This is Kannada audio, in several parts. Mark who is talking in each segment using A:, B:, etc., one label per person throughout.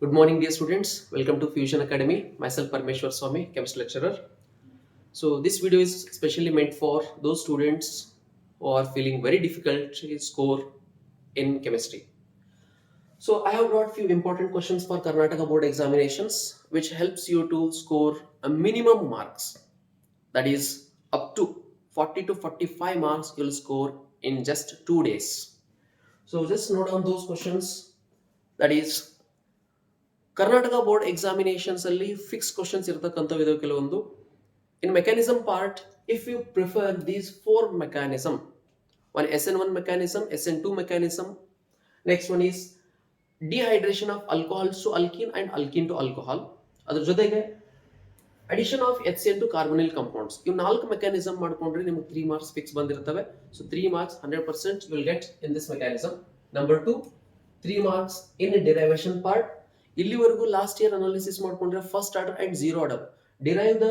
A: Good morning, dear students. Welcome to Fusion Academy. Myself, Parmeshwar Swami, chemistry lecturer. So, this video is specially meant for those students who are feeling very difficult to score in chemistry. So, I have brought few important questions for Karnataka board examinations, which helps you to score a minimum marks. That is up to 40 to 45 marks you'll score in just 2 days. So, just note down those questions. That is Karnataka board examinations ಅಲ್ಲಿ ಫಿಕ್ಸ್ ಕ್ವಶನ್ಸ್ ಇರತಕ್ಕಂಥವು ಕೆಲವೊಂದು. In mechanism part, if you prefer these four mechanism, one SN1 mechanism, SN2 mechanism, next one is dehydration of alcohols to alkene and alkene to alcohol, ಅದ್ರ ಜೊತೆಗೆ addition of HCl to carbonyl compounds. ಇವು 4 ಮೆಕ್ಯಾನಿಸಮ್ ಮಾಡ್ಕೊಂಡ್ರೆ ನಿಮ್ಗೆ 3 ಮಾರ್ಕ್ಸ್ ಫಿಕ್ಸ್ ಬಂದಿರ್ತವೆ. So 3 marks 100% will get in this mechanism. Number 2, 3 marks in derivation part. ಇಲ್ಲಿವರೆಗೂ ಲಾಸ್ಟ್ ಇಯರ್ ಅನಾಲಿಸಿಸ್ ಮಾಡ್ಕೊಂಡ್ರೆ first order and zero order, derive the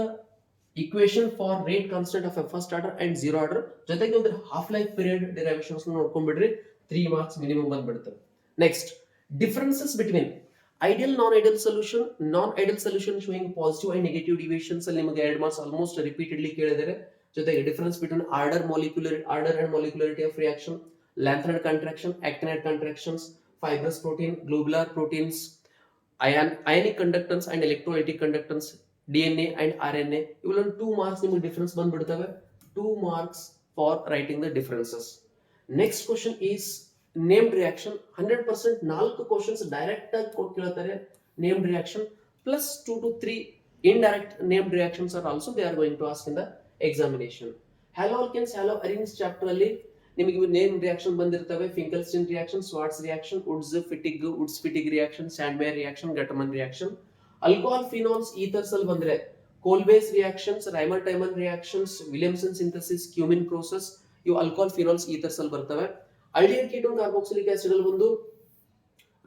A: equation for rate constant of a first order and zero order, ಜೊತೆಗೆ ಒಂದು ಹಾಫ್ ಲೈಫ್ ಪೀರಿಯಡ್ ಡಿರೈವೇಶನ್ಸ್ ನೋಡ್ಕೊಂಡ್ಬಿಡ್ರಿ, 3 ಮಾರ್ಕ್ಸ್ ಮಿನಿಮಮ್ ಬಂದ್ಬಿಡುತ್ತೆ. Next, differences between ideal non ideal solution, non ideal solution showing positive and negative deviations ಅಲ್ಲಿ ನಿಮಗೆ 2 ಮಾರ್ಕ್ಸ್ ಆಲ್ಮೋಸ್ಟ್ ರಿಪೀಟೆಡ್ಲಿ ಕೇಳಿದರೆ. ಜೊತೆಗೆ difference between order and molecularity of reaction, lanthanide contraction, actinide contractions, fibrous protein, globular proteins, ionic conductance and electrolytic conductance, DNA and RNA, ಇವೆಲ್ಲ 2 ಮಾರ್ಕ್ಸ್ ನಿಮಗೆ ಡಿಫರೆನ್ಸ್ ಬಂದ್ಬಿಡ್ತವೆ. 2 marks for writing the differences. Next question is named reaction. 100% 4 questions direct ಆಗಿ ಕೇಳ್ತಾರೆ named reaction, plus 2 to 3 indirect named reactions are also they are going to ask in the examination. Haloalkanes, haloarenes chapter ಅಲ್ಲಿ ನಿಮಗೆ ನೇಮ್ ರಿಯಾಕ್ಷನ್ ಬಂದಿರ್ತವೆ. Finkelstein reaction, Swarts reaction, Wurtz Fittig reaction, Sandmeyer reaction, Gattermann reaction. Alcohol, phenols, ethers ಅಲ್ಲಿ ಬಂದ್ರೆ Kolbe's reactions, Reimer Tiemann reactions, Williamson synthesis, cumene process, ಇವು ಆಲ್ಕೋಹಾಲ್, ಫಿನಾಲ್ಸ್, ಈಥರ್ಸ್ ಅಲ್ಲಿ ಬರ್ತವೆ. ಆಲ್ಡಿಹೈಡ್ ಕೀಟೋನ್ ಕಾರ್ಬಾಕ್ಸಿಲಿಕ್ ಆಸಿಡ್ ಅಲ್ಲಿ ಬಂದು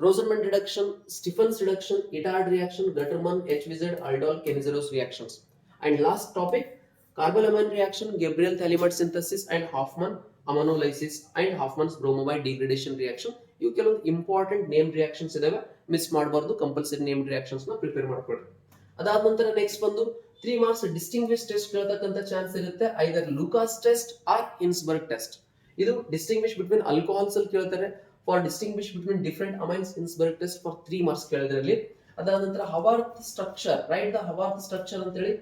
A: Rosenmund reduction, Stephen's reduction, Etard reaction, Gattermann, HVZ, aldol, Cannizzaro reactions. And last topic, carbylamine reaction, Gabriel phthalimide synthesis and Hoffmann ammonolysis and Hoffmann's bromamide degradation reaction. ಇವು ಕೆಲವೊಂದು ಇಂಪಾರ್ಟೆಂಟ್ ನೇಮ್ ರಿಯಾಕ್ಷನ್ಸ್ ಇದಾವೆ, ಮಿಸ್ ಮಾಡಬಾರ್ದು. ಕಂಪಲ್ಸರಿ ನೇಮ್ ರಿಯಾಕ್ಷನ್ಸ್ ನ ಪ್ರಿಪೇರ್ ಮಾಡ್ಕೊಳ್ರಿ. ಅದಾದ ನಂತರ ನೆಕ್ಸ್ಟ್ ಬಂದು 3 ಮಾರ್ಕ್ಸ್ ಡಿಸ್ಟಿಂಗ್ವಿಶ್ ಟೆಸ್ಟ್ ಕೇಳತಕ್ಕಂತ ಚಾನ್ಸ್ ಇರುತ್ತೆ. Either Lucas test or Hinsberg test. ಇದು ಡಿಸ್ಟಿಂಗ್ವಿಶ್ ಬಿಟ್ವೀನ್ ಆಲ್ಕೋಹಾಲ್ಸ್ ಅಲ್ಲಿ ಕೇಳ್ತಾರೆ. For distinguish between different amines, Hinsberg test for 3 marks ಕೇಳಿದ್ರಲ್ಲಿ. ಅದಾದ ನಂತರ Haworth structure, write the Haworth structure ಅಂತ ಹೇಳಿ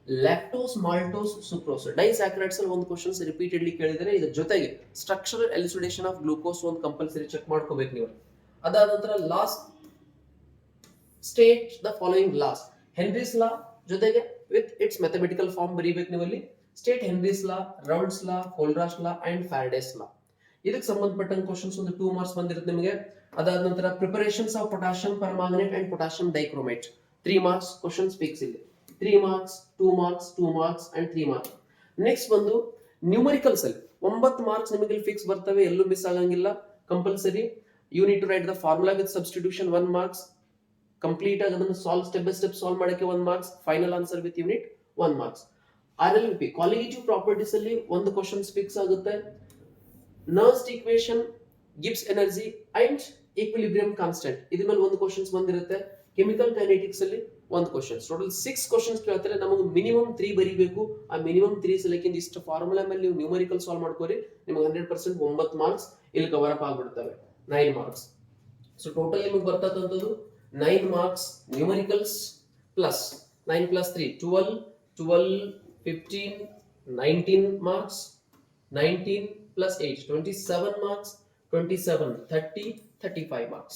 A: ಲ್ಯಾಕ್ಟೋಸ್, ಮಾಲ್ಟೋಸ್, ಸುಕ್ರೋಸ್, ಡೈಸ್ಯಾಕ್ರೈಡ್ಸ್ ಅಲ್ಲಿ ಒಂದು ಕ್ವಶನ್ಸ್ ರಿಪೀಟೆಡ್ಲಿ ಕೇಳಿದರೆ. ಇದ್ರ ಜೊತೆಗೆ ಸ್ಟ್ರಕ್ಚರಲ್ ಎಲಿಸಿಡೇಷನ್ ಆಫ್ ಗ್ಲೂಕೋಸ್ ಒಂದು ಕಂಪಲ್ಸರಿ ಚೆಕ್ ಮಾಡ್ಕೋಬೇಕು ನೀವು. ಅದಾದ ನಂತರ last state the following laws, Henry's law ಜೊತೆಗೆ ವಿತ್ ಇಟ್ಸ್ ಮ್ಯಾಥಮೆಟಿಕಲ್ ಫಾರ್ಮ್ ಬರೀಬೇಕು ನೀವು ಅಲ್ಲಿ. State Henry's law, Raoult's law, Kohlrausch law and Faraday's law. ಇದಕ್ಕೆ ಸಂಬಂಧಪಟ್ಟಂತ ಕ್ವಶನ್ಸ್ ಒಂದು 2 ಮಾರ್ಕ್ಸ್ ಬಂದಿರುತ್ತೆ ನಿಮಗೆ. ಅದಾದ ನಂತರ preparations of potassium permanganate and potassium dichromate, 3 marks questions fix ಇಲ್ಲಿ. 3 marks, 2 marks, 2 marks and 3 marks. Next ಬಂದು ನ್ಯೂಮರಿಕಲ್ಸ್ ಅಲ್ಲಿ 9 ಮಾರ್ಕ್ಸ್ ನಿಮಗೆ ಫಿಕ್ಸ್ ಬರ್ತವೆ, ಎಲ್ಲೂ ಮಿಸ್ ಆಗಂಗಿಲ್ಲ. Compulsory you need to write the formula with substitution 1 marks, complete ಆಗಿ ಅದನ್ನು solve step by step solve ಮಾಡಕ್ಕೆ 1 marks, final answer with unit 1 marks. RLP colligative properties ಅಲ್ಲಿ ಒಂದು ಕ್ವಶನ್ಸ್ ಫಿಕ್ಸ್ ಆಗುತ್ತೆ. Nernst equation, Gibbs energy and equilibrium constant, ಇದ್ರ ಮೇಲೆ ಒಂದು ಕ್ವಶನ್ಸ್ ಬಂದಿರುತ್ತೆ. ಕೆಮಿಕಲ್ ಕೈನೆಟಿಕ್ಸ್ ಅಲ್ಲಿ ಒಂದು ಕ್ವಶನ್ಸ್. ಟೋಟಲ್ 6 ಕ್ವಶನ್ಸ್ ಕೇಳ್ತಾರೆ. ನಮಗೆ ಮಿನಿಮಮ್ 3 ಬರೀಬೇಕು. ಆ ಮಿನಿಮಮ್ 3 ಸಲಕಿಂದ ಇಷ್ಟು ಫಾರ್ಮುಲಾ ಮೇಲೆ ನೀವು ನ್ಯೂಮರಿಕಲ್ ಸಾಲ್ವ್ ಮಾಡ್ಕೋರಿ, ನಿಮಗೆ 100% 9 ಮಾರ್ಕ್ಸ್ ಇಲ್ಲಿ ಕವರ್ ಅಪ್ ಆಗ್ಬಿಡ್ತವೆ. 9 ಮಾರ್ಕ್ಸ್. ಸೊ ಟೋಟಲ್ ನಿಮಗೆ ಬರ್ತಕ್ಕಂಥದ್ದು 9 marks numericals plus 9 plus 3 12, 12, 15, 19 marks, 19 plus 8 27 marks, 27, 30, 35 marks,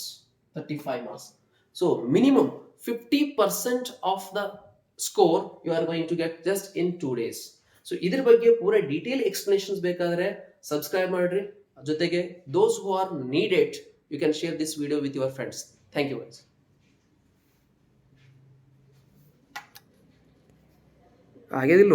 A: 35 marks. So minimum 50% of the score you are going to get just in 2 days. So ಇದ್ರ ಬಗ್ಗೆ ಪೂರಾ ಡೀಟೇಲ್ ಎಕ್ಸ್ಪ್ಲನೇಷನ್ಸ್ ಬೇಕಾದ್ರೆ ಸಬ್ಸ್ಕ್ರೈಬ್ ಮಾಡ್ರಿ. ಜೊತೆಗೆ those who are needed, you can share this video with your friends. Thank you guys.